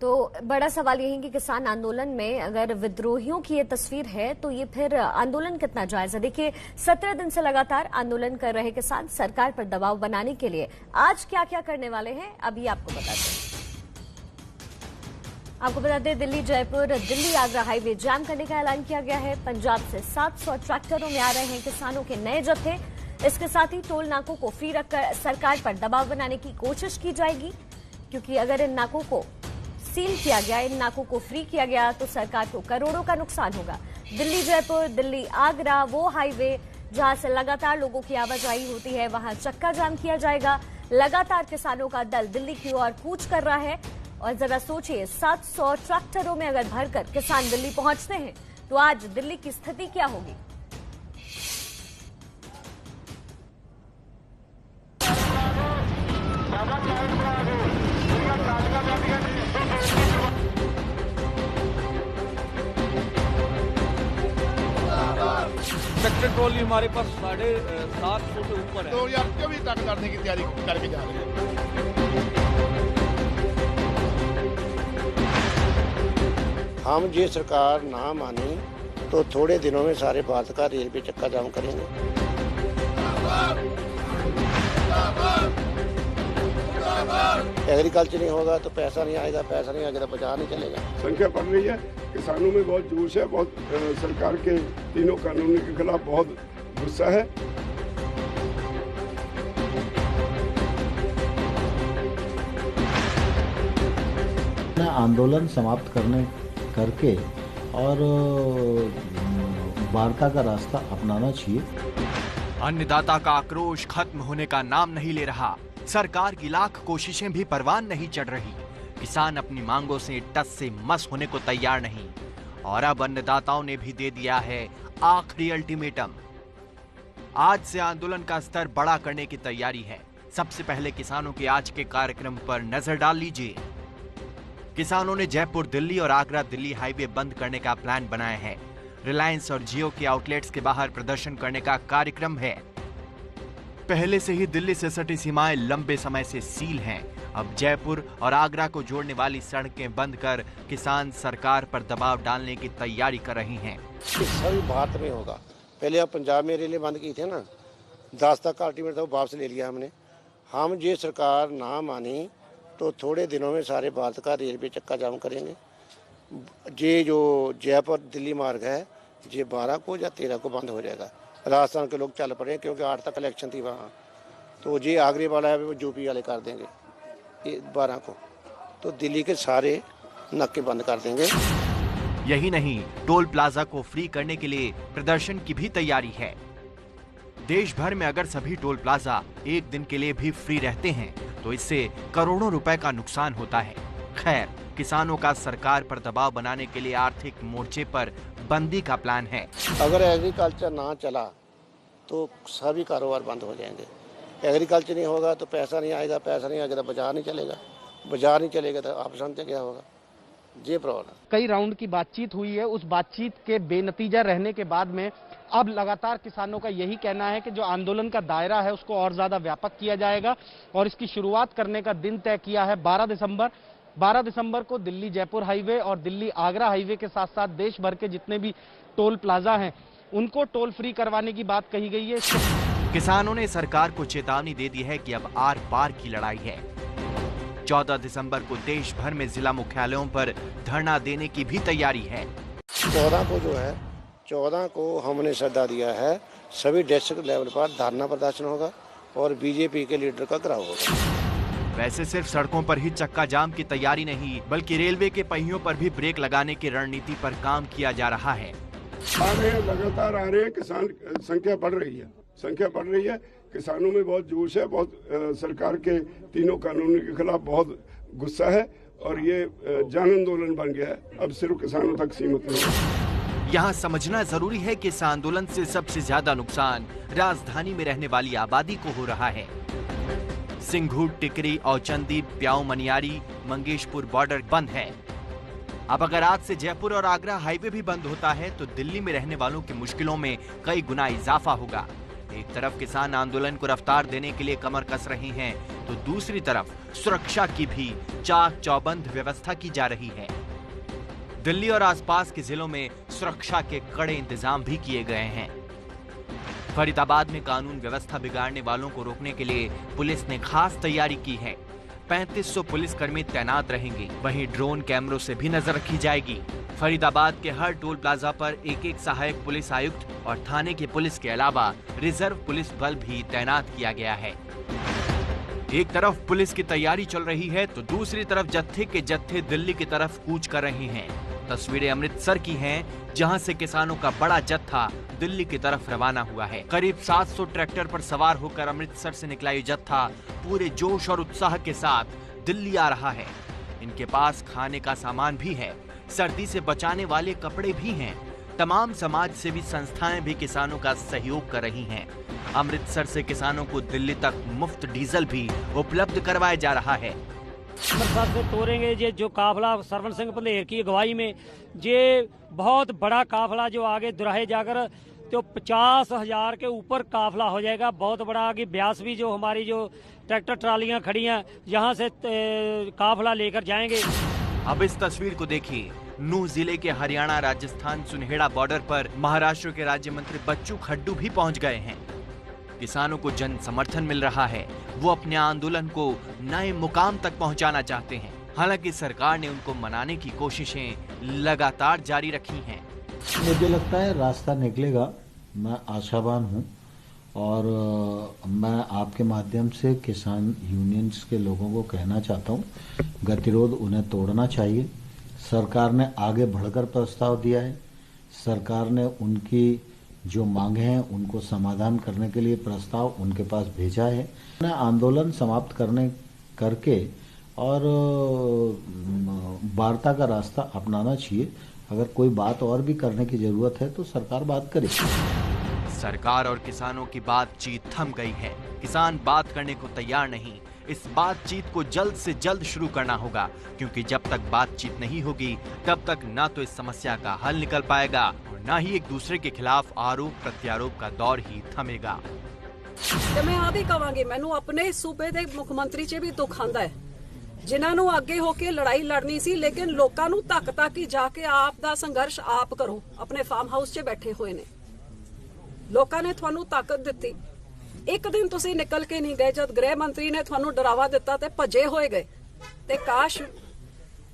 तो बड़ा सवाल यही कि किसान आंदोलन में अगर विद्रोहियों की ये तस्वीर है तो ये फिर आंदोलन कितना जायज है। देखिए 17 दिन से लगातार आंदोलन कर रहे किसान सरकार पर दबाव बनाने के लिए आज क्या क्या करने वाले हैं अभी आपको बता दें। दिल्ली जयपुर दिल्ली आगरा हाईवे जाम करने का ऐलान किया गया है। पंजाब से 700 ट्रैक्टरों में आ रहे हैं किसानों के नए जत्थे। इसके साथ ही टोल नाकों को फ्री रखकर सरकार पर दबाव बनाने की कोशिश की जाएगी, क्योंकि अगर इन नाकों को सील किया गया, इन नाकों को फ्री किया गया तो सरकार को करोड़ों का नुकसान होगा। दिल्ली जयपुर दिल्ली आगरा वो हाईवे जहां से लगातार लोगों की आवाजाही होती है, वहां चक्का जाम किया जाएगा। लगातार किसानों का दल दिल्ली की ओर कूच कर रहा है। और जरा सोचिए 700 ट्रैक्टरों में अगर भरकर किसान दिल्ली पहुंचते हैं तो आज दिल्ली की स्थिति क्या होगी। ट्रैक्टर ट्रॉली हमारे पास 750 से ऊपर है। 2024 तक करने की तैयारी करके जा रहे हैं। हम ये सरकार ना माने तो थोड़े दिनों में सारे भारत का रेलवे चक्का जाम करेंगे। एग्रीकल्चर नहीं होगा तो पैसा नहीं आएगा, पैसा नहीं आएगा तो बाजार नहीं चलेगा। संख्या बढ़ रही है, किसानों में बहुत जोश है, बहुत सरकार के तीनों कानूनों के खिलाफ बहुत गुस्सा है। आंदोलन समाप्त करके और वार्ता का रास्ता अपनाना चाहिए। अन्नदाता का आक्रोश खत्म होने का नाम नहीं ले रहा। सरकार की लाख कोशिशें भी परवान नहीं चढ़ रही। किसान अपनी मांगों से टस से मस होने को तैयार नहीं। और अब अन्नदाताओं ने भी दे दिया है आखिरी अल्टीमेटम। आज से आंदोलन का स्तर बड़ा करने की तैयारी है। सबसे पहले किसानों के आज के कार्यक्रम पर नजर डाल लीजिए। किसानों ने जयपुर दिल्ली और आगरा दिल्ली हाईवे बंद करने का प्लान बनाया है। रिलायंस और जियो के आउटलेट्स के बाहर प्रदर्शन करने का कार्यक्रम है। पहले से ही दिल्ली से सटी सीमाएं लंबे समय से सील हैं। अब जयपुर और आगरा को जोड़ने वाली सड़कें बंद कर किसान सरकार पर दबाव डालने की तैयारी कर रहे हैं। सभी भारत में होगा। पहले अब पंजाब में रेलें बंद की थे ना, 10 तक का अल्टीमेट था, वो वापस ले लिया हमने। हम ये सरकार ना मानी तो थोड़े दिनों में सारे भारत का रेलवे चक्का जाम करेंगे। ये जो जयपुर दिल्ली मार्ग है ये 12 को या 13 को बंद हो जाएगा। राजस्थान के लोग चल पड़े क्योंकि 8 तक इलेक्शन थी वहाँ, तो ये आगरे वाला है वो यूपी वाले कर देंगे ये 12 को, तो दिल्ली के सारे नाके बंद कर देंगे। यही नहीं, टोल प्लाजा को फ्री करने के लिए प्रदर्शन की भी तैयारी है। देश भर में अगर सभी टोल प्लाजा एक दिन के लिए भी फ्री रहते हैं तो इससे करोड़ों रुपए का नुकसान होता है। खैर, किसानों का सरकार पर दबाव बनाने के लिए आर्थिक मोर्चे पर बंदी का प्लान है। अगर एग्रीकल्चर ना चला तो सभी कारोबार बंद हो जाएंगे। एग्रीकल्चर नहीं होगा तो पैसा नहीं आएगा, पैसा नहीं आएगा तो बाजार नहीं चलेगा, बाजार नहीं चलेगा तो आप समझते क्या होगा। ये प्रॉब्लम। कई राउंड की बातचीत हुई है, उस बातचीत के बेनतीजा रहने के बाद में अब लगातार किसानों का यही कहना है कि जो आंदोलन का दायरा है उसको और ज्यादा व्यापक किया जाएगा और इसकी शुरुआत करने का दिन तय किया है 12 दिसंबर। 12 दिसंबर को दिल्ली जयपुर हाईवे और दिल्ली आगरा हाईवे के साथ साथ देश भर के जितने भी टोल प्लाजा हैं उनको टोल फ्री करवाने की बात कही गई है। किसानों ने सरकार को चेतावनी दे दी है कि अब आर पार की लड़ाई है। 14 दिसंबर को देश भर में जिला मुख्यालयों पर धरना देने की भी तैयारी है। 14 को हमने सद्दा दिया है, सभी डिस्ट्रिक्ट लेवल पर धरना प्रदर्शन होगा और बीजेपी के लीडर का घेराव होगा। वैसे सिर्फ सड़कों पर ही चक्का जाम की तैयारी नहीं, बल्कि रेलवे के पहियों पर भी ब्रेक लगाने की रणनीति पर काम किया जा रहा है। लगातार आ रहे हैं, किसान संख्या बढ़ रही है, किसानों में बहुत जोश है, बहुत सरकार के तीनों कानूनों के खिलाफ बहुत गुस्सा है और ये जन आंदोलन बन गया है, अब सिर्फ किसानों तक सीमित नहीं है। यहाँ समझना जरूरी है कि इस आंदोलन से सबसे ज्यादा नुकसान राजधानी में रहने वाली आबादी को हो रहा है। सिंघू, टिकरी, औचंदी, प्याऊ, मनियारी, मंगेशपुर बॉर्डर बंद है। अब अगर आज से जयपुर और आगरा हाईवे भी बंद होता है तो दिल्ली में रहने वालों की मुश्किलों में कई गुना इजाफा होगा। एक तरफ किसान आंदोलन को रफ्तार देने के लिए कमर कस रहे हैं, तो दूसरी तरफ सुरक्षा की भी चाक चौबंद व्यवस्था की जा रही है। दिल्ली और आसपास के जिलों में सुरक्षा के कड़े इंतजाम भी किए गए हैं। फरीदाबाद में कानून व्यवस्था बिगाड़ने वालों को रोकने के लिए पुलिस ने खास तैयारी की है। 3500 पुलिसकर्मी तैनात रहेंगे। वहीं ड्रोन कैमरों से भी नजर रखी जाएगी। फरीदाबाद के हर टोल प्लाजा पर एक सहायक पुलिस आयुक्त और थाने की पुलिस के अलावा रिजर्व पुलिस बल भी तैनात किया गया है। एक तरफ पुलिस की तैयारी चल रही है, तो दूसरी तरफ जत्थे के जत्थे दिल्ली की तरफ कूच कर रहे हैं। तस्वीरें अमृतसर की हैं, जहां से किसानों का बड़ा जत्था दिल्ली की तरफ रवाना हुआ है। करीब 700 ट्रैक्टर पर सवार होकर अमृतसर से निकला ये जत्था पूरे जोश और उत्साह के साथ दिल्ली आ रहा है। इनके पास खाने का सामान भी है, सर्दी से बचाने वाले कपड़े भी हैं। तमाम समाज सेवी संस्थाएं भी किसानों का सहयोग कर रही हैं। अमृतसर से किसानों को दिल्ली तक मुफ्त डीजल भी उपलब्ध करवाया जा रहा है। अमृतसर से तोड़ेंगे ये जो काफिला सरवण सिंह पंधेर की अगुवाई में, ये बहुत बड़ा काफिला जो आगे दुराहे जाकर तो 50,000 के ऊपर काफिला हो जाएगा। बहुत बड़ा आगे ब्यास भी जो हमारी जो ट्रैक्टर ट्रालियां खड़ी हैं, यहाँ से काफिला लेकर जाएंगे। अब इस तस्वीर को देखिए। नूह जिले के हरियाणा राजस्थान सुनहेड़ा बॉर्डर पर महाराष्ट्र के राज्य मंत्री बच्चू खड्डू भी पहुंच गए हैं। किसानों को जन समर्थन मिल रहा है। वो अपने आंदोलन को नए मुकाम तक पहुंचाना चाहते हैं। हालांकि सरकार ने उनको मनाने की कोशिशें लगातार जारी रखी हैं। मुझे लगता है रास्ता निकलेगा, मैं आशावान हूं और मैं आपके माध्यम से किसान यूनियंस के लोगों को कहना चाहता हूं, गतिरोध उन्हें तोड़ना चाहिए। सरकार ने आगे बढ़कर प्रस्ताव दिया है। सरकार ने उनकी जो मांगे हैं उनको समाधान करने के लिए प्रस्ताव उनके पास भेजा है। उन्हें आंदोलन समाप्त करके और वार्ता का रास्ता अपनाना चाहिए। अगर कोई बात और भी करने की जरूरत है तो सरकार बात करे। सरकार और किसानों की बातचीत थम गई है। किसान बात करने को तैयार नहीं। इस बातचीत को जल्द से जल्द शुरू करना होगा, क्योंकि जब तक बातचीत नहीं होगी तब तक ना तो इस समस्या का हल निकल पाएगा और ना ही एक दूसरे के खिलाफ आरोप प्रत्यारोप का दौर ही थमेगा। ਤੇ ਮੈਂ ਆ ਵੀ ਕਵਾਂਗੀ, ਮੈਨੂੰ ਆਪਣੇ ਸੂਬੇ ਦੇ ਮੁੱਖ ਮੰਤਰੀ 'ਚ ਵੀ ਦੁੱਖ ਆਂਦਾ ਹੈ, ਜਿਨ੍ਹਾਂ ਨੂੰ ਅੱਗੇ ਹੋ ਕੇ ਲੜਾਈ ਲੜਨੀ ਸੀ, ਲੇਕਿਨ ਲੋਕਾਂ ਨੂੰ ਧੱਕ ਧੱਕ ਹੀ ਜਾ ਕੇ ਆਪ ਦਾ ਸੰਘਰਸ਼ ਆਪ ਕਰੋ। ਆਪਣੇ ਫਾਰਮ ਹਾਊਸ 'ਚ ਬੈਠੇ ਹੋਏ ਨੇ ਲੋਕਾਂ ਨੇ, ਤੁਹਾਨੂੰ ਤਾਕਤ ਦਿੱਤੀ। ਇੱਕ ਦਿਨ ਤੁਸੀਂ ਨਿਕਲ ਕੇ ਨਹੀਂ ਗਏ, ਜਦ ਗ੍ਰਹਿ ਮੰਤਰੀ ਨੇ ਤੁਹਾਨੂੰ ਡਰਾਵਾ ਦਿੱਤਾ ਤੇ ਭੱਜੇ ਹੋਏ ਗਏ। ਤੇ ਕਾਸ਼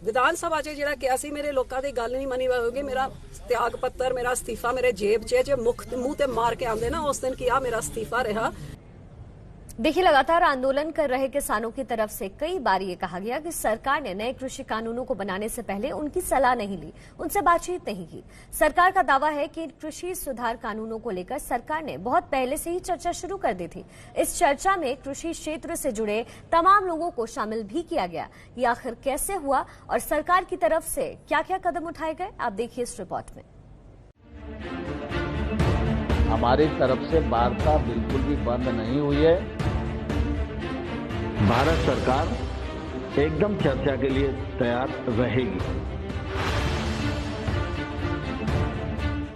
ਵਿਧਾਨ ਸਭਾ 'ਚ ਜਿਹੜਾ ਕਿਹਾ ਸੀ, ਮੇਰੇ ਲੋਕਾਂ ਦੀ ਗੱਲ ਨਹੀਂ ਮੰਨੀ ਹੋਵੇਗੀ, ਮੇਰਾ त्याग पत्र, मेरा इस्तीफा मेरे जेब च मुंह ते मार के आंदे ना, उस दिन किया मेरा इस्तीफा रहा। देखिए, लगातार आंदोलन कर रहे किसानों की तरफ से कई बार ये कहा गया कि सरकार ने नए कृषि कानूनों को बनाने से पहले उनकी सलाह नहीं ली, उनसे बातचीत नहीं की। सरकार का दावा है कि कृषि सुधार कानूनों को लेकर सरकार ने बहुत पहले से ही चर्चा शुरू कर दी थी। इस चर्चा में कृषि क्षेत्र से जुड़े तमाम लोगों को शामिल भी किया गया। ये आखिर कैसे हुआ और सरकार की तरफ से क्या क्या कदम उठाए गए, आप देखिए इस रिपोर्ट में। हमारी तरफ से वार्ता बिल्कुल भी बंद नहीं हुई है। भारत सरकार एकदम चर्चा के लिए तैयार रहेगी।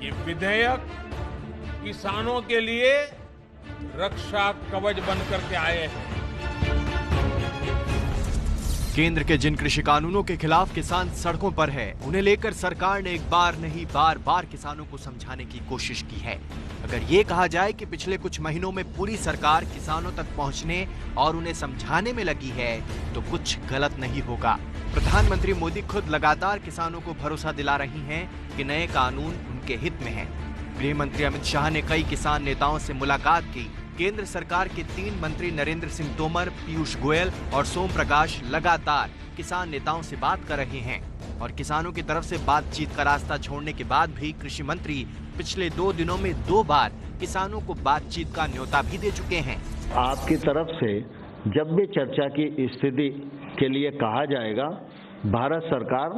ये विधेयक किसानों के लिए रक्षा कवच बनकर के आए हैं। केंद्र के जिन कृषि कानूनों के खिलाफ किसान सड़कों पर है, उन्हें लेकर सरकार ने एक बार नहीं बार बार किसानों को समझाने की कोशिश की है। अगर ये कहा जाए कि पिछले कुछ महीनों में पूरी सरकार किसानों तक पहुंचने और उन्हें समझाने में लगी है, तो कुछ गलत नहीं होगा। प्रधानमंत्री मोदी खुद लगातार किसानों को भरोसा दिला रही हैं कि नए कानून उनके हित में हैं। गृह मंत्री अमित शाह ने कई किसान नेताओं से मुलाकात की। केंद्र सरकार के 3 मंत्री नरेंद्र सिंह तोमर, पीयूष गोयल और सोम प्रकाश लगातार किसान नेताओं से बात कर रहे हैं और किसानों की तरफ से बातचीत का रास्ता छोड़ने के बाद भी कृषि मंत्री पिछले 2 दिनों में 2 बार किसानों को बातचीत का न्योता भी दे चुके हैं। आपकी तरफ से जब भी चर्चा की स्थिति के लिए कहा जाएगा, भारत सरकार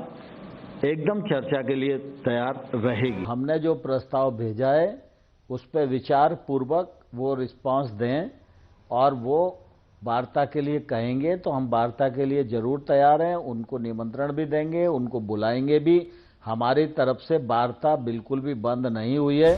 एकदम चर्चा के लिए तैयार रहेगी। हमने जो प्रस्ताव भेजा है उस पर विचार पूर्वक वो रिस्पांस दें और वो वार्ता के लिए कहेंगे तो हम वार्ता के लिए जरूर तैयार हैं। उनको निमंत्रण भी देंगे, उनको बुलाएंगे भी। हमारी तरफ से वार्ता बिल्कुल भी बंद नहीं हुई है।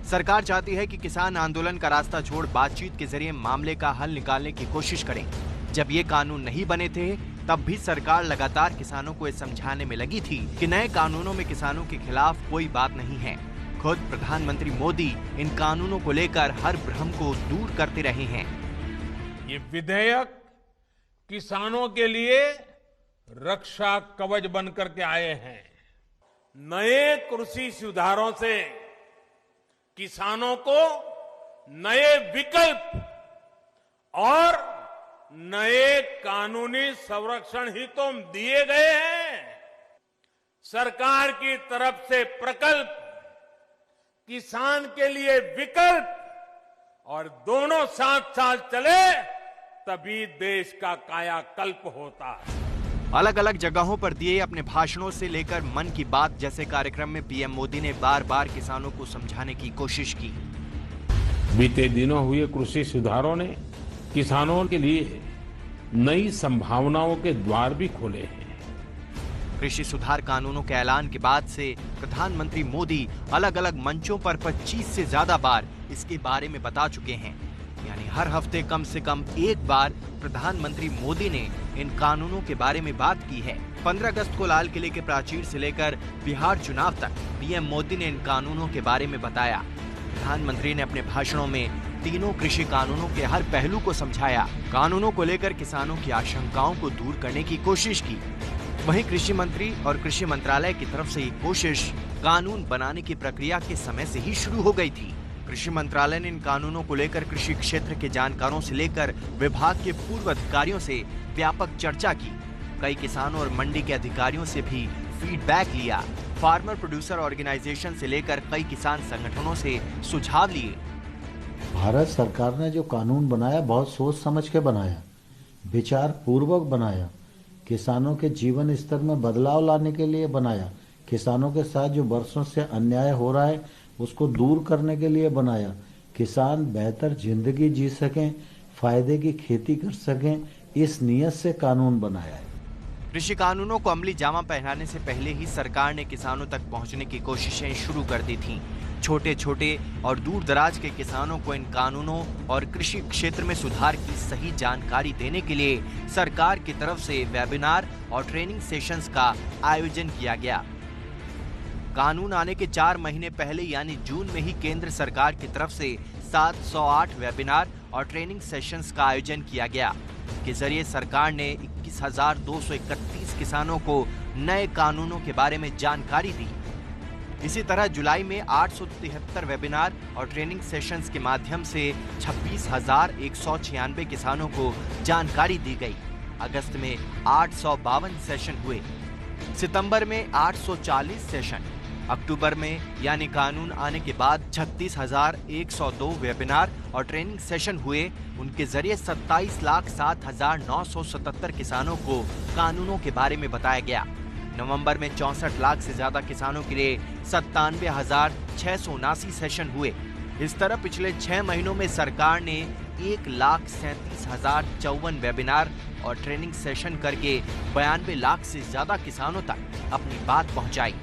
सरकार चाहती है कि किसान आंदोलन का रास्ता छोड़ बातचीत के जरिए मामले का हल निकालने की कोशिश करें। जब ये कानून नहीं बने थे तब भी सरकार लगातार किसानों को ये समझाने में लगी थी कि नए कानूनों में किसानों के खिलाफ कोई बात नहीं है। खुद प्रधानमंत्री मोदी इन कानूनों को लेकर हर भ्रम को दूर करते रहे हैं। ये विधेयक किसानों के लिए रक्षा कवच बनकर के आए हैं। नए कृषि सुधारों से किसानों को नए विकल्प और नए कानूनी संरक्षण ही तो दिए गए हैं। सरकार की तरफ से प्रकल्प, किसान के लिए विकल्प, और दोनों साथ साथ चले तभी देश का कायाकल्प होता है। अलग अलग जगहों पर दिए अपने भाषणों से लेकर मन की बात जैसे कार्यक्रम में पीएम मोदी ने बार बार किसानों को समझाने की कोशिश की। बीते दिनों हुए कृषि सुधारों ने किसानों के लिए नई संभावनाओं के द्वार भी खोले हैं। कृषि सुधार कानूनों के ऐलान के बाद से प्रधानमंत्री मोदी अलग अलग मंचों पर 25 से ज्यादा बार इसके बारे में बता चुके हैं। यानी हर हफ्ते कम से कम एक बार प्रधानमंत्री मोदी ने इन कानूनों के बारे में बात की है। 15 अगस्त को लाल किले के प्राचीर से लेकर बिहार चुनाव तक पीएम मोदी ने इन कानूनों के बारे में बताया। प्रधानमंत्री ने अपने भाषणों में तीनों कृषि कानूनों के हर पहलू को समझाया। कानूनों को लेकर किसानों की आशंकाओं को दूर करने की कोशिश की। वहीं कृषि मंत्री और कृषि मंत्रालय की तरफ से ये कोशिश कानून बनाने की प्रक्रिया के समय से ही शुरू हो गई थी। कृषि मंत्रालय ने इन कानूनों को लेकर कृषि क्षेत्र के जानकारों से लेकर विभाग के पूर्व अधिकारियों से व्यापक चर्चा की। कई किसानों और मंडी के अधिकारियों से भी फीडबैक लिया। फार्मर प्रोड्यूसर ऑर्गेनाइजेशन से लेकर कई किसान संगठनों से सुझाव लिए। भारत सरकार ने जो कानून बनाया बहुत सोच समझ के बनाया, विचार पूर्वक बनाया, किसानों के जीवन स्तर में बदलाव लाने के लिए बनाया, किसानों के साथ जो वर्षों से अन्याय हो रहा है उसको दूर करने के लिए बनाया, किसान बेहतर जिंदगी जी सकें, फायदे की खेती कर सकें, इस नियत से कानून बनाया है। कृषि कानूनों को अमली जामा पहनाने से पहले ही सरकार ने किसानों तक पहुंचने की कोशिशें शुरू कर दी थीं। छोटे छोटे और दूर दराज के किसानों को इन कानूनों और कृषि क्षेत्र में सुधार की सही जानकारी देने के लिए सरकार की तरफ से वेबिनार और ट्रेनिंग सेशंस का आयोजन किया गया। कानून आने के 4 महीने पहले यानी जून में ही केंद्र सरकार की तरफ से 708 वेबिनार और ट्रेनिंग सेशंस का आयोजन किया गया। के जरिए सरकार ने 21,231 किसानों को नए कानूनों के बारे में जानकारी दी। इसी तरह जुलाई में 873 वेबिनार और ट्रेनिंग सेशंस के माध्यम से 26,196 किसानों को जानकारी दी गई। अगस्त में 852 सेशन हुए, सितंबर में 840 सेशन, अक्टूबर में यानी कानून आने के बाद 36,102 वेबिनार और ट्रेनिंग सेशन हुए। उनके जरिए 27,07,977 किसानों को कानूनों के बारे में बताया गया। नवंबर में 64 लाख से ज्यादा किसानों के लिए 97,679 सेशन हुए। इस तरह पिछले 6 महीनों में सरकार ने 1,37,054 वेबिनार और ट्रेनिंग सेशन करके 92 लाख से ज्यादा किसानों तक अपनी बात पहुंचाई।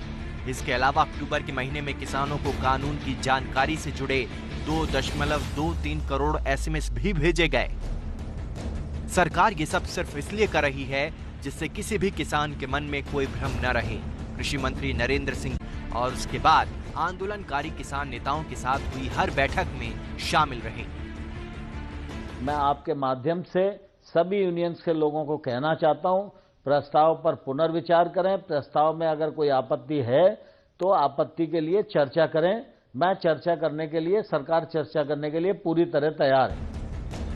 इसके अलावा अक्टूबर के महीने में किसानों को कानून की जानकारी से जुड़े 2.23 करोड़ एसएमएस भी भेजे गए। सरकार ये सब सिर्फ इसलिए कर रही है जिससे किसी भी किसान के मन में कोई भ्रम न रहे। कृषि मंत्री नरेंद्र सिंह और उसके बाद आंदोलनकारी किसान नेताओं के साथ हुई हर बैठक में शामिल रहे। मैं आपके माध्यम से सभी यूनियंस के लोगों को कहना चाहता हूं, प्रस्ताव पर पुनर्विचार करें। प्रस्ताव में अगर कोई आपत्ति है तो आपत्ति के लिए चर्चा करें। मैं चर्चा करने के लिए, सरकार चर्चा करने के लिए पूरी तरह तैयार है।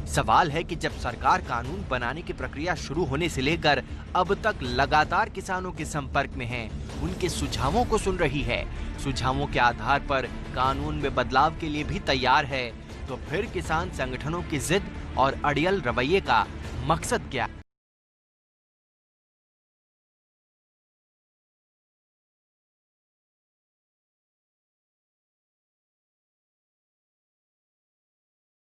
सवाल है कि जब सरकार कानून बनाने की प्रक्रिया शुरू होने से लेकर अब तक लगातार किसानों के संपर्क में है, उनके सुझावों को सुन रही है, सुझावों के आधार पर कानून में बदलाव के लिए भी तैयार है, तो फिर किसान संगठनों की जिद और अड़ियल रवैये का मकसद क्या?